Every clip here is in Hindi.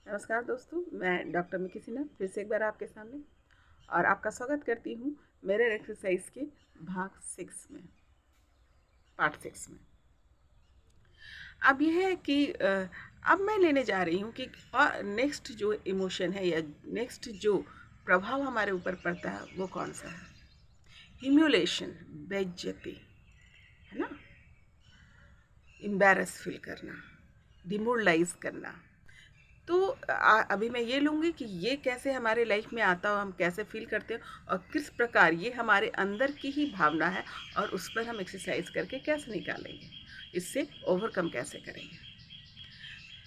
नमस्कार दोस्तों, मैं डॉक्टर मिकी सिन्हा फिर से एक बार आपके सामने और आपका स्वागत करती हूँ मेरे एक्सरसाइज के भाग 6 में, पार्ट 6 में। अब यह है कि अब मैं लेने जा रही हूँ कि नेक्स्ट जो इमोशन है या नेक्स्ट जो प्रभाव हमारे ऊपर पड़ता है वो कौन सा है। ह्यूमिलेशन, बेइज्जती, है ना, एम्बैरस फील करना, डिमोरलाइज करना। तो अभी मैं ये लूँगी कि ये कैसे हमारे लाइफ में आता हो, हम कैसे फील करते हो और किस प्रकार ये हमारे अंदर की ही भावना है और उस पर हम एक्सरसाइज करके कैसे निकालेंगे, इससे ओवरकम कैसे करेंगे।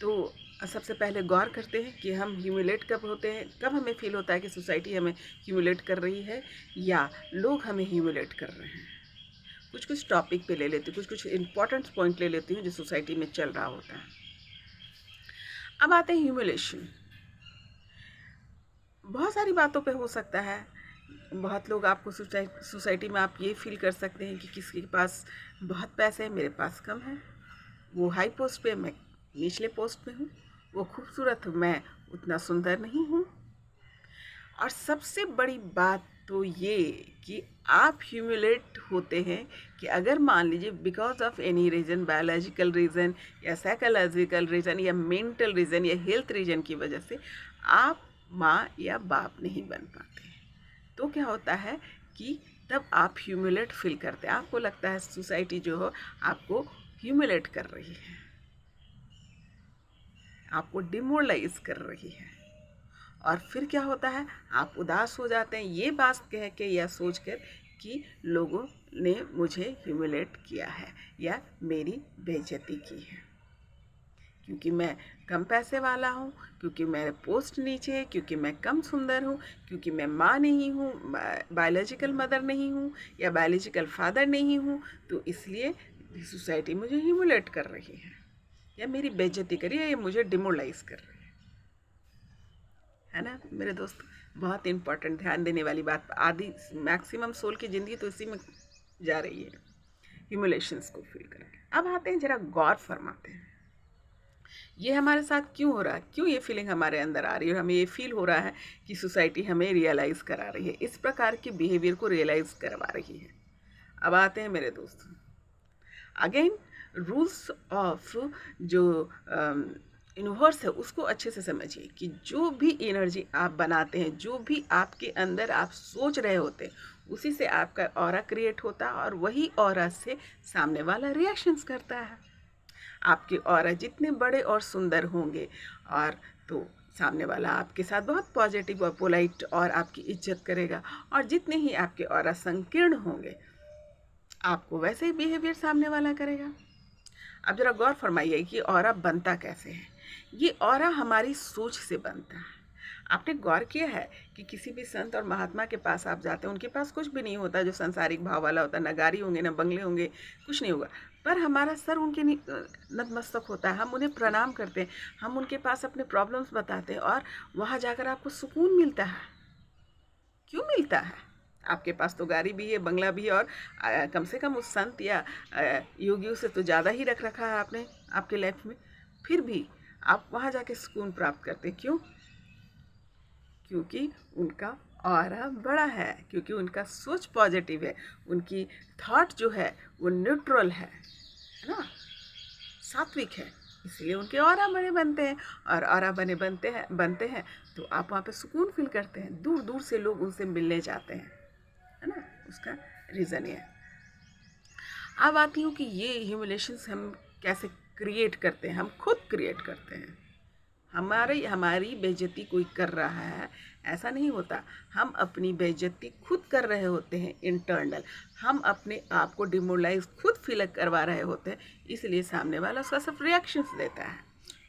तो सबसे पहले गौर करते हैं कि हम ह्यूमिलेट कब होते हैं, कब हमें फील होता है कि सोसाइटी हमें ह्यूमिलेट कर रही है या लोग हमें ह्यूमिलेट कर रहे हैं। कुछ कुछ टॉपिक पे ले लेती हूँ, कुछ कुछ इंपॉर्टेंट पॉइंट ले लेती हूँ जो सोसाइटी में चल रहा होता है। अब आते हैं ह्यूमिलेशन। बहुत सारी बातों पे हो सकता है। बहुत लोग आपको सोसाइटी में आप ये फील कर सकते हैं कि किसी के पास बहुत पैसे हैं, मेरे पास कम है। वो हाई पोस्ट पे, मैं निचले पोस्ट पे हूँ। वो खूबसूरत, मैं उतना सुंदर नहीं हूँ। और सबसे बड़ी बात तो ये कि आप ह्यूमिलेट होते हैं कि अगर मान लीजिए because of any reason, biological reason या साइकोलॉजिकल रीज़न या मेंटल रीज़न या हेल्थ रीज़न की वजह से आप माँ या बाप नहीं बन पाते, तो क्या होता है कि तब आप ह्यूमिलेट फील करते हैं। आपको लगता है सोसाइटी जो हो आपको ह्यूमिलेट कर रही है, आपको डिमोरलाइज कर रही है। और फिर क्या होता है, आप उदास हो जाते हैं ये बात कह के या सोच कर कि लोगों ने मुझे ह्यूमिलेट किया है या मेरी बेइज्जती की है, क्योंकि मैं कम पैसे वाला हूँ, क्योंकि मेरे पोस्ट नीचे है, क्योंकि मैं कम सुंदर हूँ, क्योंकि मैं माँ नहीं हूँ, बायोलॉजिकल मदर नहीं हूँ या बायोलॉजिकल फादर नहीं हूँ, तो इसलिए सोसाइटी मुझे ह्यूमिलेट कर रही है या मेरी बेइज्जती करी है या मुझे डिमोरलाइज कर रही है ना मेरे दोस्त। बहुत इंपॉर्टेंट, ध्यान देने वाली बात। आधी मैक्सिमम सोल की ज़िंदगी तो इसी में जा रही है, ह्यूमिलेशंस को फील करके। अब आते हैं, जरा गौर फरमाते हैं ये हमारे साथ क्यों हो रहा है, क्यों ये फीलिंग हमारे अंदर आ रही है और हमें ये फील हो रहा है कि सोसाइटी हमें रियलाइज़ करा रही है, इस प्रकार के बिहेवियर को रियलाइज़ करवा रही है। अब आते हैं मेरे दोस्तों, अगेन रूल्स ऑफ जो यूनिवर्स है उसको अच्छे से समझिए कि जो भी एनर्जी आप बनाते हैं, जो भी आपके अंदर आप सोच रहे होते हैं, उसी से आपका ऑरा क्रिएट होता है और वही ऑरा से सामने वाला रिएक्शंस करता है। आपके ऑरा जितने बड़े और सुंदर होंगे और तो सामने वाला आपके साथ बहुत पॉजिटिव और पोलाइट और आपकी इज्जत करेगा, और जितने ही आपके ऑरा संकीर्ण होंगे आपको वैसे ही बिहेवियर सामने वाला करेगा। अब जरा गौर फरमाइए कि ऑरा बनता कैसे है। ये ऑरा हमारी सोच से बनता है। आपने गौर किया है कि किसी भी संत और महात्मा के पास आप जाते हैं, उनके पास कुछ भी नहीं होता जो संसारिक भाव वाला होता, ना गाड़ी होंगे ना बंगले होंगे, कुछ नहीं होगा, पर हमारा सर उनके नतमस्तक होता है, हम उन्हें प्रणाम करते हैं, हम उनके पास अपने प्रॉब्लम्स बताते हैं और वहाँ जाकर आपको सुकून मिलता है। क्यों मिलता है? आपके पास तो गाड़ी भी है, बंगला भी है और कम से कम उस संत या योगियों से तो ज़्यादा ही रख रखा है आपने आपके लाइफ में, फिर भी आप वहाँ जाके सुकून प्राप्त करते हैं। क्यों? क्योंकि उनका ऑरा बड़ा है, क्योंकि उनका सोच पॉजिटिव है, उनकी थॉट जो है वो न्यूट्रल है ना, सात्विक है, इसलिए उनके ऑरा बड़े बनते हैं। और ऑरा बनते हैं तो आप वहाँ पे सुकून फील करते हैं, दूर दूर से लोग उनसे मिलने जाते हैं, है ना, उसका रीज़न ये है। अब आती हूँ कि ये ह्यूमिलेशंस हम कैसे क्रिएट करते हैं। हम खुद क्रिएट करते हैं, हमारी बेइज्जती कोई कर रहा है ऐसा नहीं होता। हम अपनी बेइज्जती खुद कर रहे होते हैं इंटरनल, हम अपने आप को डिमोरलाइज खुद फील करवा रहे होते हैं, इसलिए सामने वाला उसका सिर्फ रिएक्शंस देता है।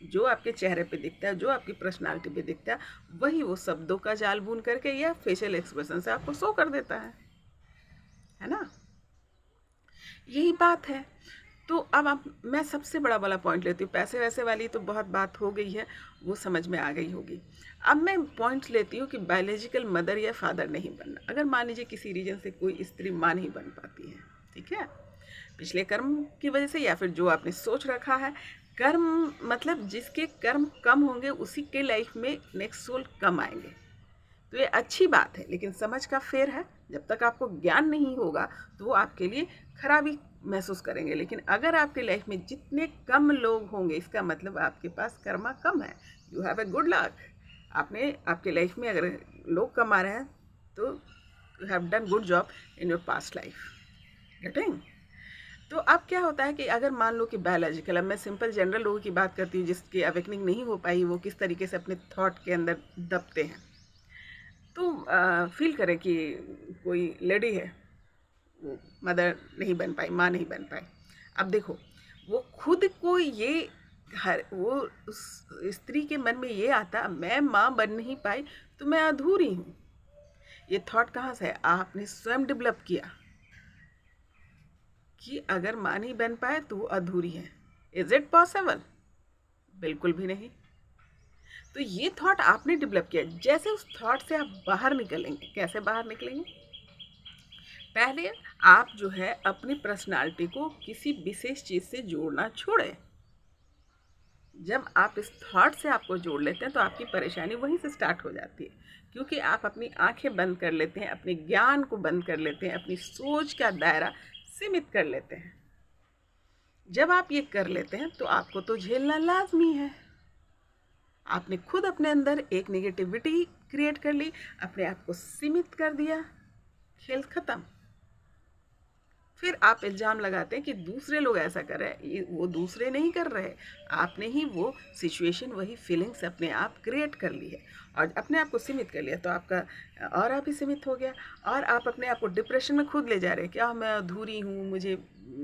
जो आपके चेहरे पे दिखता है, जो आपकी पर्सनालिटी पे दिखता है, वही वो शब्दों का जाल बुन करके या फेशियल एक्सप्रेशन से आपको शो कर देता है ना, यही बात है। तो अब आप, मैं सबसे बड़ा वाला पॉइंट लेती हूँ, पैसे वैसे वाली तो बहुत बात हो गई है, वो समझ में आ गई होगी। अब मैं पॉइंट्स लेती हूँ कि बायोलॉजिकल मदर या फादर नहीं बनना। अगर मान लीजिए किसी रीजन से कोई स्त्री माँ नहीं बन पाती है, ठीक है, पिछले कर्म की वजह से या फिर जो आपने सोच रखा है, कर्म मतलब जिसके कर्म कम होंगे उसी के लाइफ में नेक्स्ट सोल कम आएंगे। तो ये अच्छी बात है, लेकिन समझ का फेर है। जब तक आपको ज्ञान नहीं होगा तो वो आपके लिए खराबी महसूस करेंगे। लेकिन अगर आपकी लाइफ में जितने कम लोग होंगे, इसका मतलब आपके पास कर्मा कम है। You have a good luck. आपने आपके लाइफ में अगर लोग कम आ रहे हैं तो you have done good job in your past life. Getting? तो अब क्या होता है कि अगर मान लो कि बायोलॉजिकल, अब मैं सिंपल जनरल लोगों की बात करती हूँ जिसकी अवेकनिंग नहीं हो पाई, वो किस तरीके से अपने थॉट के अंदर दबते हैं। तो फील करें कि कोई लेडी है, वो मदर नहीं बन पाई, माँ नहीं बन पाई। अब देखो, वो खुद को ये वो उस स्त्री के मन में ये आता, मैं माँ बन नहीं पाई तो मैं अधूरी हूँ। ये थॉट कहाँ से है? आपने स्वयं डेवलप किया कि अगर माँ नहीं बन पाए तो वो अधूरी है। Is it possible? बिल्कुल भी नहीं। तो ये थॉट आपने डेवलप किया। जैसे उस थॉट से आप बाहर निकलेंगे, कैसे बाहर निकलेंगे? पहले आप जो है अपनी पर्सनालिटी को किसी विशेष चीज़ से जोड़ना छोड़ें। जब आप इस थॉट से आपको जोड़ लेते हैं तो आपकी परेशानी वहीं से स्टार्ट हो जाती है, क्योंकि आप अपनी आंखें बंद कर लेते हैं, अपने ज्ञान को बंद कर लेते हैं, अपनी सोच का दायरा सीमित कर लेते हैं। जब आप ये कर लेते हैं तो आपको तो झेलना लाजमी है। आपने खुद अपने अंदर एक नेगेटिविटी क्रिएट कर ली, अपने आप को सीमित कर दिया, खेल खत्म। फिर आप इल्ज़ाम लगाते हैं कि दूसरे लोग ऐसा कर रहे हैं। वो दूसरे नहीं कर रहे, आपने ही वो सिचुएशन, वही फीलिंग्स अपने आप क्रिएट कर ली है और अपने आप को सीमित कर लिया। तो आपका और आप ही सीमित हो गया और आप अपने आप को डिप्रेशन में खुद ले जा रहे हैं। क्या मैं अधूरी हूँ,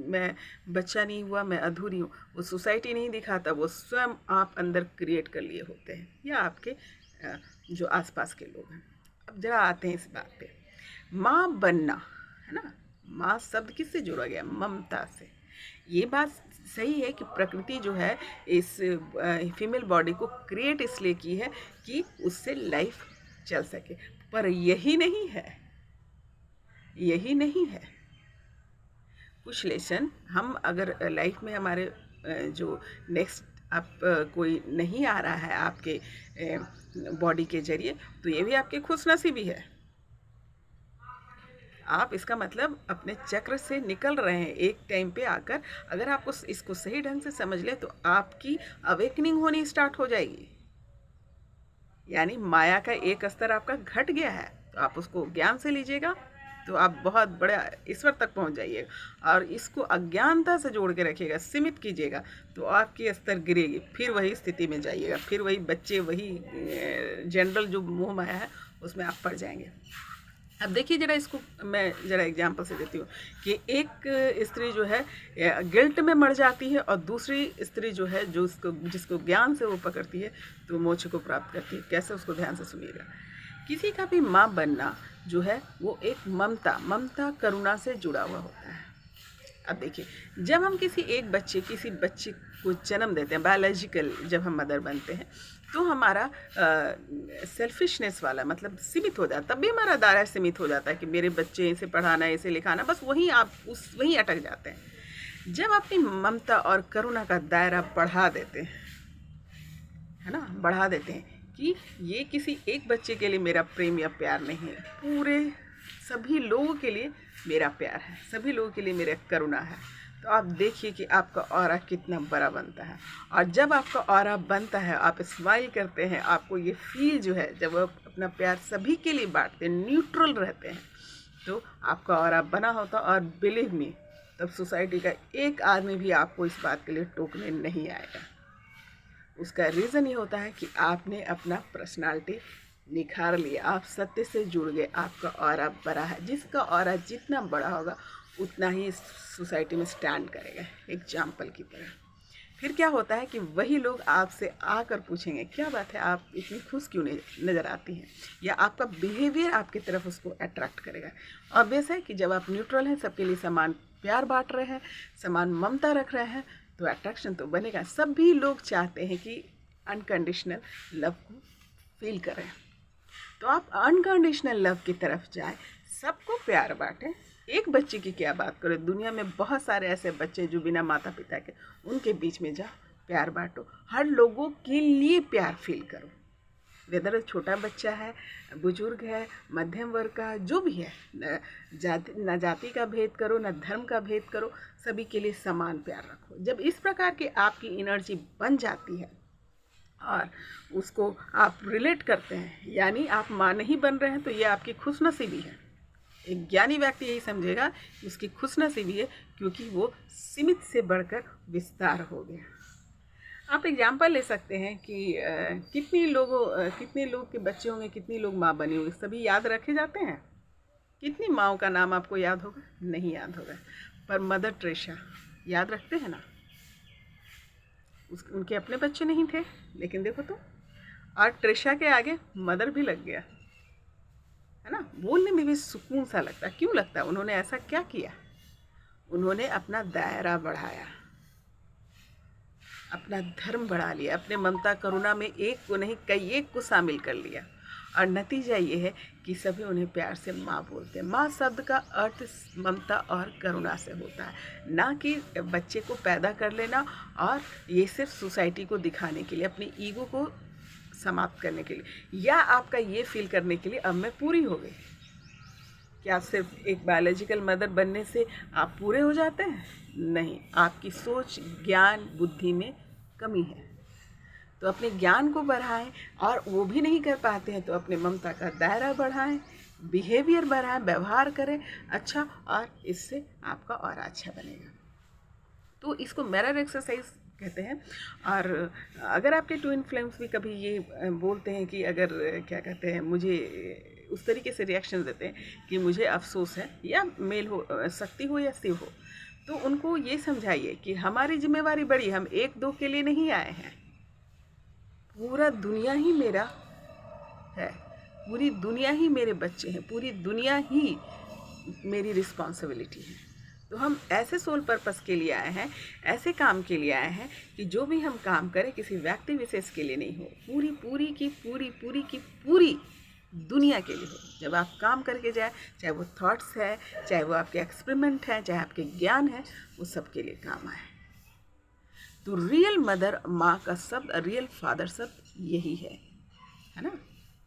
मैं बच्चा नहीं हुआ, मैं अधूरी हूँ। वो सोसाइटी नहीं दिखाता, वो स्वयं आप अंदर क्रिएट कर लिए होते हैं, या आपके जो आसपास के लोग हैं। अब जरा आते हैं इस बात पे, माँ बनना, है ना। माँ शब्द किससे जोड़ा गया? ममता से। ये बात सही है कि प्रकृति जो है इस फीमेल बॉडी को क्रिएट इसलिए की है कि उससे लाइफ चल सके, पर यही नहीं है, यही नहीं है। कुछ लेसन हम अगर लाइफ में हमारे जो नेक्स्ट आप कोई नहीं आ रहा है आपके बॉडी के जरिए, तो ये भी आपकी खुशनसीबी है। आप इसका मतलब अपने चक्र से निकल रहे हैं एक टाइम पे आकर। अगर आपको इसको सही ढंग से समझ ले तो आपकी अवेकनिंग होनी स्टार्ट हो जाएगी। यानी माया का एक स्तर आपका घट गया है, तो आप उसको ज्ञान से लीजिएगा तो आप बहुत बड़े ईश्वर तक पहुंच जाइएगा। और इसको अज्ञानता से जोड़ के रखिएगा, सीमित कीजिएगा, तो आपकी स्तर गिरेगी, फिर वही स्थिति में जाइएगा, फिर वही बच्चे, वही जनरल जो मोह माया है उसमें आप पड़ जाएंगे। अब देखिए जरा, इसको मैं जरा एग्जांपल से देती हूँ कि एक स्त्री जो है गिल्ट में मर जाती है और दूसरी स्त्री जो है जो जिसको ज्ञान से वो पकड़ती है तो मोक्ष को प्राप्त करती है। कैसे? उसको ध्यान से सुनिएगा। किसी का भी माँ बनना जो है वो एक ममता करुणा से जुड़ा हुआ होता है। अब देखिए, जब हम किसी बच्चे को जन्म देते हैं, बायोलॉजिकल जब हम मदर बनते हैं, तो हमारा सेल्फिशनेस वाला मतलब सीमित हो जाता है। तब भी हमारा दायरा सीमित हो जाता है कि मेरे बच्चे, इसे पढ़ाना, इसे लिखाना, बस वहीं अटक जाते हैं। जब अपनी ममता और करुणा का दायरा बढ़ा देते हैं, है ना, बढ़ा देते हैं कि ये किसी एक बच्चे के लिए मेरा प्रेम या प्यार नहीं है, पूरे सभी लोगों के लिए मेरा प्यार है, सभी लोगों के लिए मेरा करुणा है, तो आप देखिए कि आपका ऑरा कितना बड़ा बनता है। और जब आपका ऑरा बनता है, आप स्माइल करते हैं, आपको ये फील जो है, जब आप अपना प्यार सभी के लिए बांटते हैं, न्यूट्रल रहते हैं, तो आपका ऑरा बना होता। और बिलीव मी, तब सोसाइटी का एक आदमी भी आपको इस बात के लिए टोकने नहीं आएगा। उसका रीज़न ये होता है कि आपने अपना पर्सनालिटी निखार लिया, आप सत्य से जुड़ गए, आपका ऑरा बड़ा है। जिसका ऑरा जितना बड़ा होगा उतना ही सोसाइटी में स्टैंड करेगा, एग्जाम्पल की तरह। फिर क्या होता है कि वही लोग आपसे आकर पूछेंगे, क्या बात है, आप इतनी खुश क्यों नज़र आती हैं, या आपका बिहेवियर आपकी तरफ उसको अट्रैक्ट करेगा। ऑब्वियस है कि जब आप न्यूट्रल हैं, सबके लिए समान प्यार बांट रहे हैं, समान ममता रख रहे हैं, तो अट्रैक्शन तो बनेगा। सभी लोग चाहते हैं कि अनकंडीशनल लव को फील करें, तो आप अनकंडीशनल लव की तरफ जाएं, सबको प्यार बांटें। एक बच्चे की क्या बात करें, दुनिया में बहुत सारे ऐसे बच्चे जो बिना माता पिता के, उनके बीच में जा प्यार बांटो, हर लोगों के लिए प्यार फील करो, वेदर छोटा बच्चा है, बुजुर्ग है, मध्यम वर्ग का जो भी है, न जाति का भेद करो, न धर्म का भेद करो, सभी के लिए समान प्यार रखो। जब इस प्रकार की आपकी एनर्जी बन जाती है और उसको आप रिलेट करते हैं, यानी आप माँ नहीं बन रहे हैं तो ये आपकी खुशनसीबी है। एक ज्ञानी व्यक्ति यही समझेगा कि उसकी खुशनसीबी है, क्योंकि वो सीमित से बढ़कर विस्तार हो गया। आप एग्जाम्पल ले सकते हैं कि कितने लोग के बच्चे होंगे, कितनी लोग माँ बनी होंगी, सभी याद रखे जाते हैं? कितनी माँओं का नाम आपको याद होगा? नहीं याद होगा। पर मदर टेरेसा याद रखते हैं ना, उनके अपने बच्चे नहीं थे, लेकिन देखो तो, और टेरेसा के आगे मदर भी लग गया, है ना। बोलने में भी सुकून सा लगता है। क्यों लगता है? उन्होंने ऐसा क्या किया? उन्होंने अपना दायरा बढ़ाया, अपना धर्म बढ़ा लिया, अपने ममता करुणा में एक को नहीं कई एक को शामिल कर लिया, और नतीजा ये है कि सभी उन्हें प्यार से माँ बोलते हैं। माँ शब्द का अर्थ ममता और करुणा से होता है, ना कि बच्चे को पैदा कर लेना और ये सिर्फ सोसाइटी को दिखाने के लिए, अपनी ईगो को समाप्त करने के लिए, या आपका ये फील करने के लिए अब मैं पूरी हो गई। क्या सिर्फ एक बायोलॉजिकल मदर बनने से आप पूरे हो जाते हैं? नहीं, आपकी सोच, ज्ञान, बुद्धि में कमी है, तो अपने ज्ञान को बढ़ाएं, और वो भी नहीं कर पाते हैं तो अपने ममता का दायरा बढ़ाएं, बिहेवियर बढ़ाएं, व्यवहार करें अच्छा, और इससे आपका और अच्छा बनेगा। तो इसको मिरर एक्सरसाइज कहते हैं। और अगर आपके ट्विन फ्लेम्स भी कभी ये बोलते हैं कि अगर क्या कहते हैं, मुझे उस तरीके से रिएक्शन देते हैं कि मुझे अफसोस है, या मेल हो, शक्ति हो या शिव हो, तो उनको ये समझाइए कि हमारी जिम्मेवारी बड़ी, हम एक दो के लिए नहीं आए हैं, पूरा दुनिया ही मेरा है, पूरी दुनिया ही मेरे बच्चे हैं, पूरी दुनिया ही मेरी रिस्पॉन्सिबिलिटी है। तो हम ऐसे सोल पर्पस के लिए आए हैं, ऐसे काम के लिए आए हैं कि जो भी हम काम करें किसी व्यक्ति विशेष के लिए नहीं हो, पूरी दुनिया के लिए हो। जब आप काम करके जाए, चाहे वो थॉट्स है, चाहे वो आपके एक्सपेरिमेंट है, चाहे आपके ज्ञान है, वो सबके लिए काम आए। तो रियल मदर, माँ का शब्द, रियल फादर शब्द यही है ना।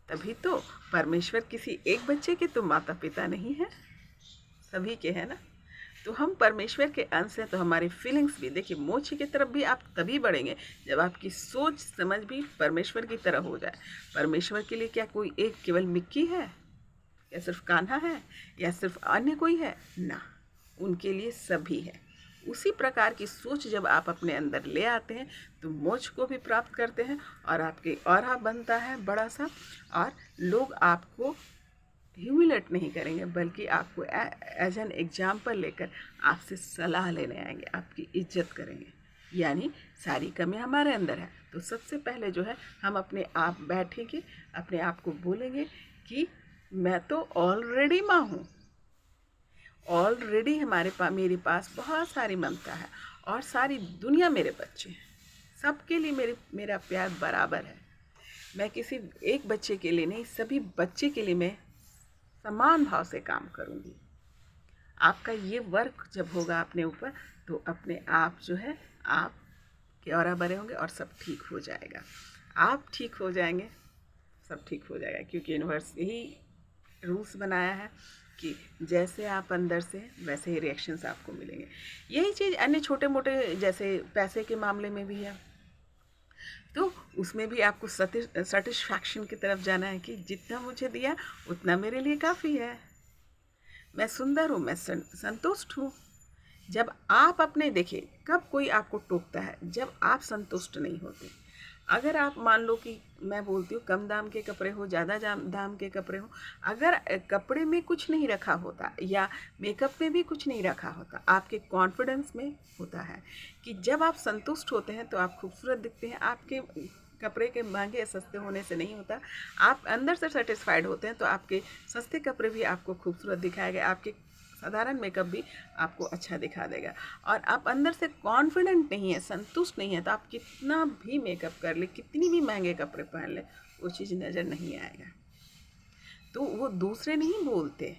तभी तो परमेश्वर किसी एक बच्चे के तो माता पिता नहीं है, सभी के है ना। तो हम परमेश्वर के अंश हैं, तो हमारी फीलिंग्स भी, देखिए, मोक्ष की तरफ भी आप तभी बढ़ेंगे जब आपकी सोच समझ भी परमेश्वर की तरह हो जाए। परमेश्वर के लिए क्या कोई एक केवल मिक्की है, या सिर्फ कान्हा है, या सिर्फ अन्य कोई है? ना, उनके लिए सभी है। उसी प्रकार की सोच जब आप अपने अंदर ले आते हैं तो मोक्ष को भी प्राप्त करते हैं, और आपके ऑरा बनता है बड़ा सा, और लोग आपको ह्यूमिलेट नहीं करेंगे, बल्कि आपको एज एन एग्जाम्पल लेकर आपसे सलाह लेने आएंगे, आपकी इज्जत करेंगे। यानी सारी कमियां हमारे अंदर है, तो सबसे पहले जो है हम अपने आप बैठेंगे, अपने आप को बोलेंगे कि मैं तो ऑलरेडी माँ हूँ, ऑलरेडी मेरे पास बहुत सारी ममता है, और सारी दुनिया मेरे बच्चे हैं, सबके लिए मेरा प्यार बराबर है। मैं किसी एक बच्चे के लिए नहीं, सभी बच्चे के लिए मैं समान भाव से काम करूँगी। आपका ये वर्क जब होगा अपने ऊपर, तो अपने आप जो है आप के ऑरा बने होंगे, और सब ठीक हो जाएगा। आप ठीक हो जाएंगे, सब ठीक हो जाएगा, क्योंकि यूनिवर्स यही रूल्स बनाया है कि जैसे आप अंदर से वैसे ही रिएक्शंस आपको मिलेंगे। यही चीज़ अन्य छोटे मोटे जैसे पैसे के मामले में भी है, तो उसमें भी आपको सेटिस्फैक्शन की तरफ जाना है कि जितना मुझे दिया उतना मेरे लिए काफ़ी है, मैं सुंदर हूँ, मैं संतुष्ट हूँ। जब आप अपने, देखिए, कब कोई आपको टोकता है? जब आप संतुष्ट नहीं होते। अगर आप मान लो कि मैं बोलती हूँ कम दाम के कपड़े हो, ज़्यादा दाम के कपड़े हो, अगर कपड़े में कुछ नहीं रखा होता या मेकअप में भी कुछ नहीं रखा होता, आपके कॉन्फिडेंस में होता है कि जब आप संतुष्ट होते हैं तो आप खूबसूरत दिखते हैं। आपके कपड़े के महंगे या सस्ते होने से नहीं होता, आप अंदर से सेटिस्फाइड होते हैं तो आपके सस्ते कपड़े भी आपको खूबसूरत दिखाएंगे, आपके साधारण मेकअप भी आपको अच्छा दिखा देगा। और आप अंदर से कॉन्फिडेंट नहीं है, संतुष्ट नहीं है, तो आप कितना भी मेकअप कर ले, कितनी भी महंगे कपड़े पहन ले, वो चीज़ नज़र नहीं आएगा। तो वो दूसरे नहीं बोलते,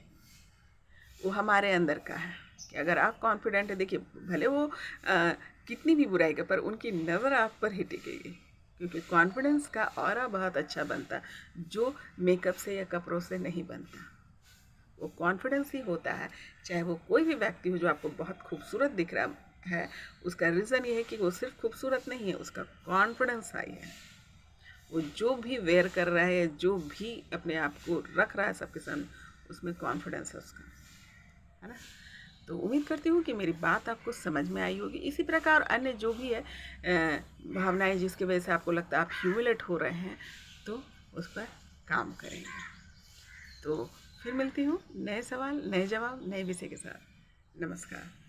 वो हमारे अंदर का है कि अगर आप कॉन्फिडेंट है, देखिए, भले वो कितनी भी बुराई कर, पर उनकी नज़र आप पर ही टिकेगी, क्योंकि कॉन्फिडेंस का ऑरा बहुत अच्छा बनता जो मेकअप से या कपड़ों से नहीं बनता। वो कॉन्फिडेंस ही होता है, चाहे वो कोई भी व्यक्ति हो जो आपको बहुत खूबसूरत दिख रहा है, उसका रीज़न ये है कि वो सिर्फ खूबसूरत नहीं है, उसका कॉन्फिडेंस हाई है। वो जो भी वेयर कर रहा है, जो भी अपने आप को रख रहा है सबके सामने, उसमें कॉन्फिडेंस है उसका, है ना। तो उम्मीद करती हूँ कि मेरी बात आपको समझ में आई होगी। इसी प्रकार अन्य जो भी है भावनाएं जिसकी वजह से आपको लगता है आप ह्यूमिलेट हो रहे हैं, तो उस पर काम करेंगे। तो फिर मिलती हूँ नए सवाल, नए जवाब, नए विषय के साथ। नमस्कार।